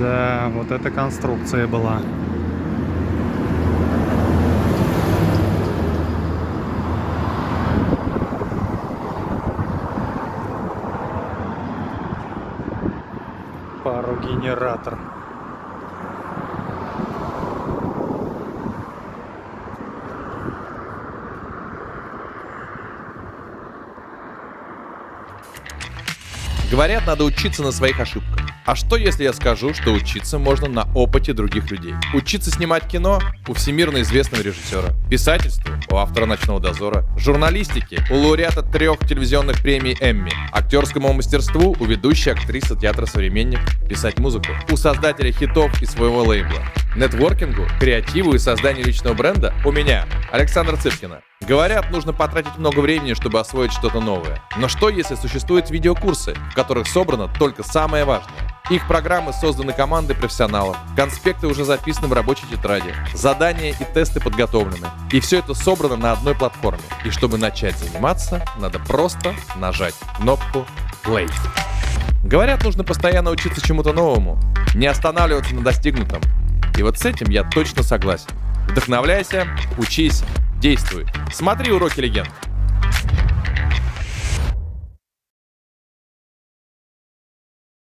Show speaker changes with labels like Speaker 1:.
Speaker 1: Да, вот эта конструкция была. Парогенератор.
Speaker 2: Говорят, надо учиться на своих ошибках. А что если я скажу, что учиться можно на опыте других людей? Учиться снимать кино у всемирно известного режиссера, писательству у автора «Ночного дозора», журналистике у лауреата 3 телевизионных премий Эмми, актерскому мастерству у ведущей актрисы театра «Современник», писать музыку у создателя хитов и своего лейбла, нетворкингу, креативу и созданию личного бренда у меня, Александра Цыпкина. Говорят, нужно потратить много времени, чтобы освоить что-то новое. Но что, если существуют видеокурсы, в которых собрано только самое важное? Их программы созданы командой профессионалов, конспекты уже записаны в рабочей тетради, задания и тесты подготовлены. И все это собрано на одной платформе. И чтобы начать заниматься, надо просто нажать кнопку Play. Говорят, нужно постоянно учиться чему-то новому, не останавливаться на достигнутом. И вот с этим я точно согласен. Вдохновляйся, учись, действуй. Смотри «Уроки легенд».